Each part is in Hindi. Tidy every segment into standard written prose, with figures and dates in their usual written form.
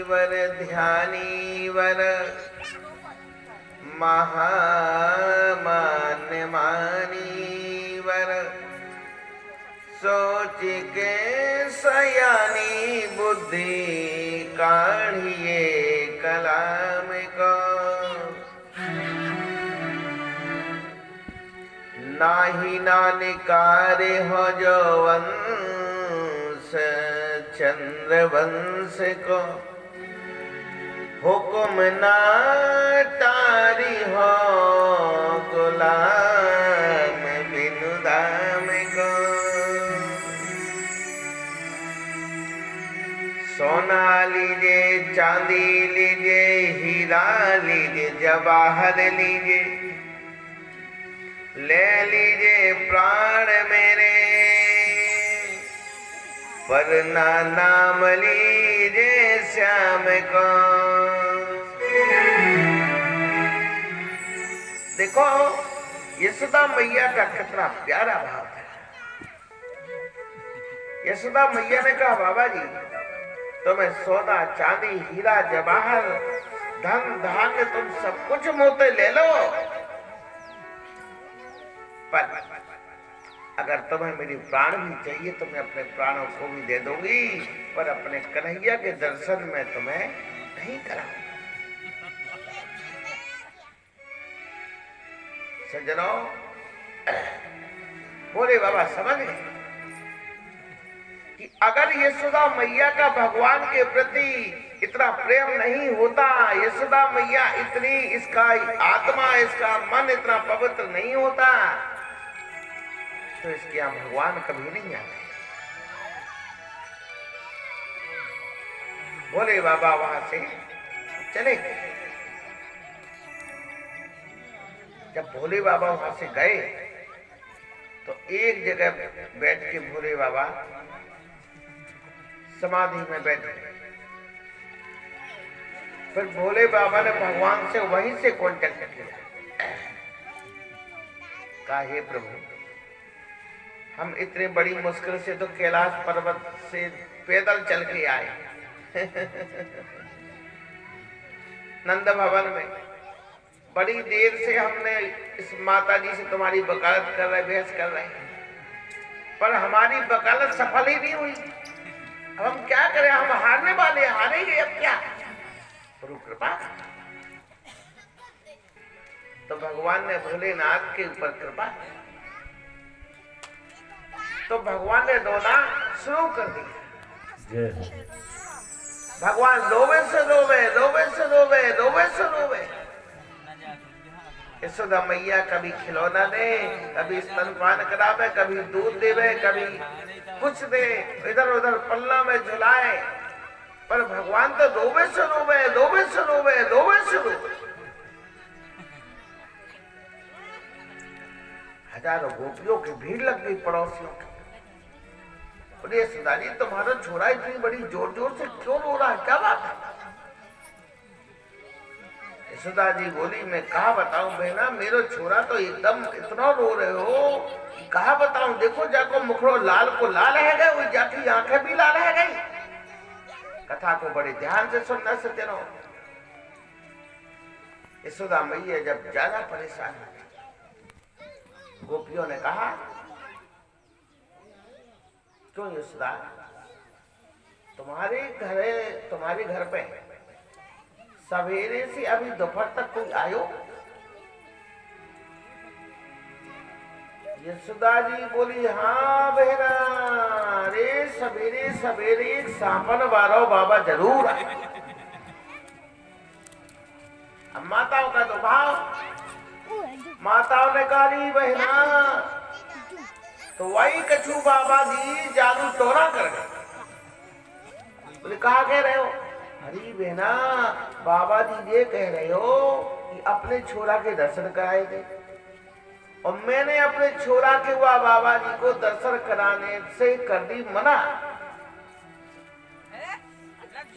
वर ध्यानी वर महामान्य मानी वर सोच के सयानी बुद्धि काढ़िए कलाम को नाही नानिकारे हो जो वंश चंद्रवंश को हुक्म ना तारी हो गुलाम बिनु दाम को सोना लीजिए चांदी लीजिए हीरा लीजिए जवाहर लीजिए ले लीजिए प्राण मेरे पर ना नाम लीजिए श्याम को। देखो यशोदा मैया का कितना प्यारा भाव है। यशोदा मैया ने कहा बाबा जी तुम्हें सोना चांदी हीरा जवाहर धन धान्य तुम सब कुछ मोते ले लो, पर अगर तुम्हें मेरी प्राण भी चाहिए तो मैं अपने प्राणों को भी दे दूंगी, पर अपने कन्हैया के दर्शन में तुम्हें नहीं कराऊंगा। सज्जनों बोले बाबा समझ गए कि अगर यशोदा मैया का भगवान के प्रति इतना प्रेम नहीं होता, यशोदा मैया इतनी इसका आत्मा इसका मन इतना पवित्र नहीं होता, तो इसके यहाँ भगवान कभी नहीं आते। बोले बाबा वहां से चले गए। जब भोले बाबा वहां से गए तो एक जगह बैठ के भोले बाबा समाधि में बैठे। फिर भोले बाबा ने भगवान से वहीं से कॉन्टेक्ट किया, कहा हे प्रभु हम इतनी बड़ी मुश्किल से तो कैलाश पर्वत से पैदल चल के आए नंद भवन में बड़ी देर से हमने इस माता जी से तुम्हारी वकालत कर रहे बहस कर रहे हैं, पर हमारी वकालत सफल ही नहीं हुई। अब हम क्या करें, हम हारने वाले हारेंगे, अब क्या प्रभु कृपा। तो भगवान ने भोलेनाथ के ऊपर कृपा, तो भगवान ने रोना शुरू कर दिया। भगवान रोवे से रोवे रोवे से रोवे रोवे से रोवे। यशोदा मैया कभी खिलौना दे, कभी स्तनपान करावे, कभी दूध देवे, कभी कुछ दे, इधर उधर पल्ला में झुलाए, पर भगवान तो रोवे से रोवे रोवे से रोवे रोवे से रोवे। हजारों गोपियों की भीड़ लग गई पड़ोसियों की। बोले यशोदा जी तुम्हारा छोरा इतनी बड़ी जोर जोर से क्यों रो रहा है, क्या बात है? यशोदा जी बोली मैं कहा बताऊं बहना, मेरा छोरा तो एकदम इतना रो रहे हो, कहा बताऊं, देखो जाको मुखड़ो लाल को लाल है गए, वो जाकी आंखें भी लाल है गई। कथा को बड़े ध्यान से सुनना सज्जनों। यशोदा मैया जब ज्यादा परेशान हुई, गोपियों ने कहा क्यों यशोदा तुम्हारे घर पे सवेरे से अभी दोपहर तक कोई आयो? यशोदा जी बोली हाँ बहना, रे सवेरे सवेरे एक सांपन वारो बाबा जरूर आए। अब माताओं का तो भाव, माताओं ने कहा बहना तो वही कछू बाबा जी जादू टोरा कर गए। बोले कहा कह रहे हो? अरे बहना बाबा जी ये कह रहे हो कि अपने छोरा के दर्शन कराए थे, और मैंने अपने छोरा के हुआ बाबा जी को दर्शन कराने से कर दी मना।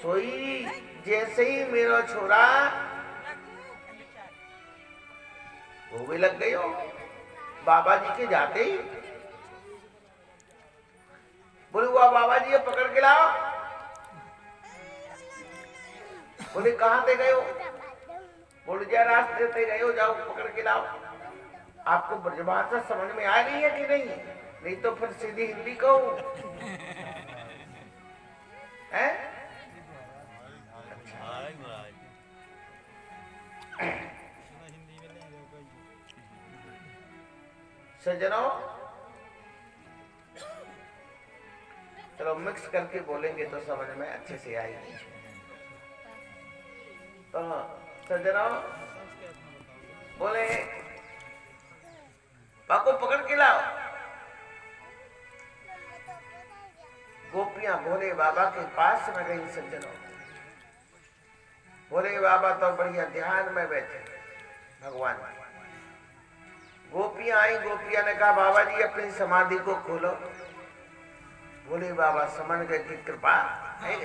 सोई जैसे ही मेरा छोरा वो भी लग गई हो बाबा जी के जाते ही। बोले हुआ बाबा जी ये पकड़ के लाओ। बोले कहाँ दे गए हो? बोले जा रास्ते से गए हो, जाओ पकड़ के लाओ। आपको ब्रजभाषा समझ में आ रही है कि नहीं? नहीं तो फिर सीधी हिंदी कहो है? सज्जनों, चलो मिक्स करके बोलेंगे तो समझ में अच्छे से आएगी। तो सज्जनों बोले बाको पकड़ के लाओ। गोपियां भोले बाबा के पास में गई। सज्जनों, भोले बाबा तो बढ़िया ध्यान में बैठे भगवान। गोपियां आई, गोपियां ने कहा बाबा जी अपनी समाधि को खोलो। भोले बाबा समझ गए कि कृपा है।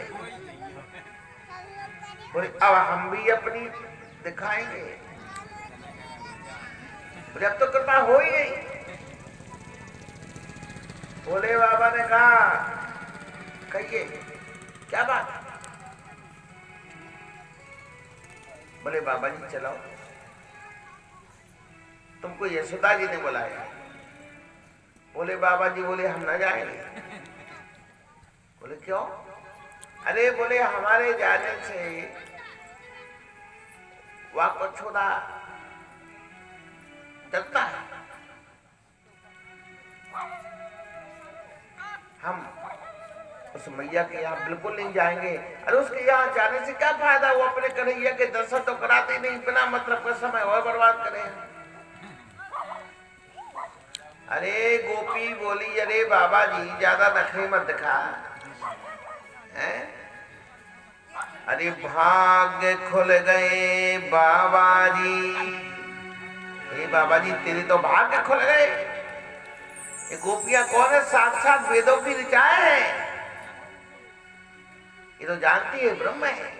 बोले अब हम भी अपनी दिखाएंगे। बोले अब तो कृपा हो ही गई। भोले बाबा ने कहा कहिए क्या बात? बोले बाबा जी चलो, तुमको यशोदा जी ने बुलाया। बोले बाबा जी बोले हम ना जाएंगे। बोले क्यों? अरे बोले हमारे जाने से वह को छोड़ा डरता है, हम उस मैया के यहाँ बिल्कुल नहीं जाएंगे। अरे उसके यहाँ जाने से क्या फायदा? वो अपने कन्हैया के दर्शन तो कराते नहीं, बिना मतलब का समय और बर्बाद करें। अरे गोपी बोली अरे बाबा जी ज्यादा नखरे मत दिखा हैं? अरे भाग्य खुल गए बाबा जी। हे बाबा जी तेरे तो भाग्य खुल गए। ये गोपियां कौन है? साक्षात वेदों की ऋचाएं हैं। ये तो जानती है ब्रह्म है।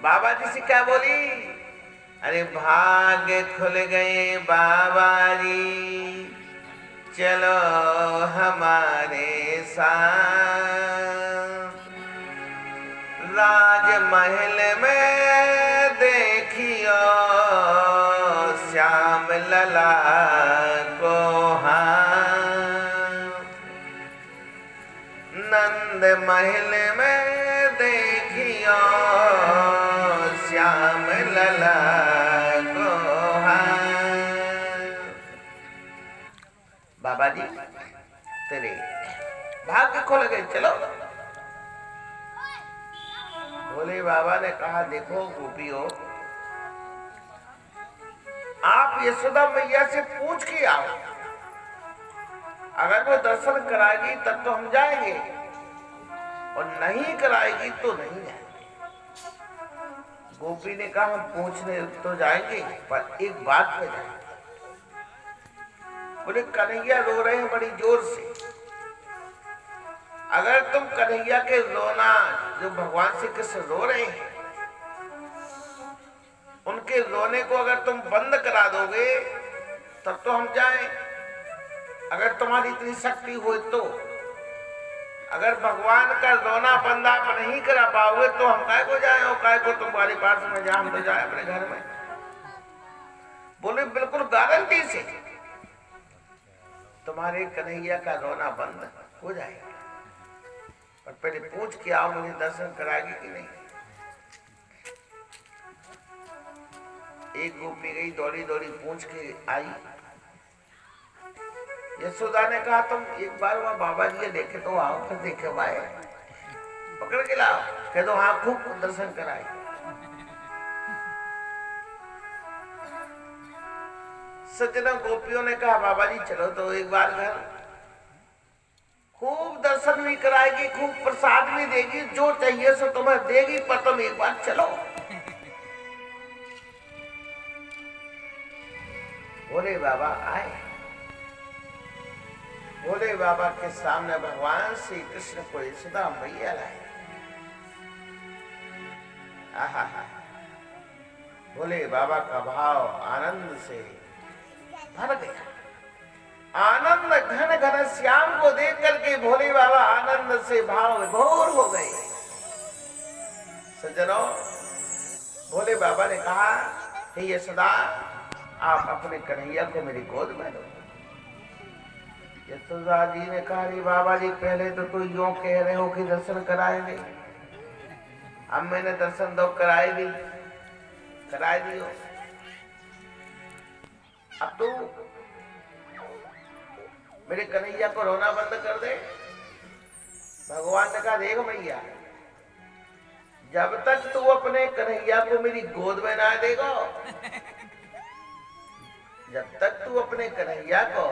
बाबा जी से क्या बोली? अरे भाग्य खुल गए बाबा जी, चलो हमारे साथ। राजमहल में देखियो श्याम लला को हाँ, नंद महल में देखियो श्याम लला को हाँ। बाबा जी तेरे भाग्य खोल गए, चलो। भोले बाबा ने कहा देखो गोपियों, आप यशोदा मैया से पूछ के आओ, अगर वो दर्शन कराएगी तब तो हम जाएंगे और नहीं कराएगी तो नहीं जाएंगे। गोपी ने कहा हम पूछने तो जाएंगे पर एक बात पे जाएंगे। बोले कन्हैया रो रहे हैं बड़ी जोर से। अगर तुम कन्हैया के रोना, जो भगवान श्री कृष्ण रो रहे हैं, उनके रोने को अगर तुम बंद करा दोगे तब तो हम जाएं। अगर तुम्हारी इतनी शक्ति हो तो, अगर भगवान का रोना बंद आप नहीं करा पाओगे तो हम काय को जाए और काय को तुम्हारे पास में जाए, हम तो जाए अपने घर में। बोले बिल्कुल गारंटी से तुम्हारे कन्हैया का रोना बंद हो जाएगा, पर पहले पूछ के आओ मुझे दर्शन कराएगी कि नहीं। एक गोपी गई दौड़ी दौड़ी पूछ के आई। यशोदा ने कहा तुम एक बार वहां बाबा जी देखे तो आओ, फिर देखे भाई पकड़ के लाओ। कह दो हाँ खूब दर्शन कराए। सज्जनों गोपियों ने कहा बाबा जी चलो तो एक बार घर, खूब दर्शन भी कराएगी, खूब प्रसाद भी देगी, जो चाहिए सो तुम्हें देगी, पर तुम एक बार चलो। भोले बाबा आए। भोले बाबा के सामने भगवान श्री कृष्ण को यशोदा मैया लाए। आहा हा, भोले बाबा का भाव आनंद से भर गया। आनंद घन घन श्याम को देख करके भोले बाबा आनंद से भाव विभोर हो गए। सज्जनों, भोले बाबा ने कहा कि यशोदा आप अपने कन्हैया को मेरी गोद में लो। यशोदा जी ने कहा अरे बाबा जी पहले तो तुम यूं कह रहे हो कि दर्शन कराएंगे, अब मैंने दर्शन दो कराए दियो, अब तू मेरे कन्हैया को रोना बंद कर दे। भगवान ने कहा देख भैया, जब तक तू अपने कन्हैया को मेरी गोद में ना देगा, जब तक तू अपने कन्हैया को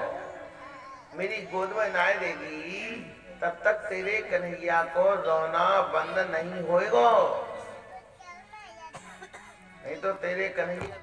मेरी गोद में ना देगी, तब तक तेरे कन्हैया को रोना बंद नहीं होएगा। नहीं तो तेरे कन्हैया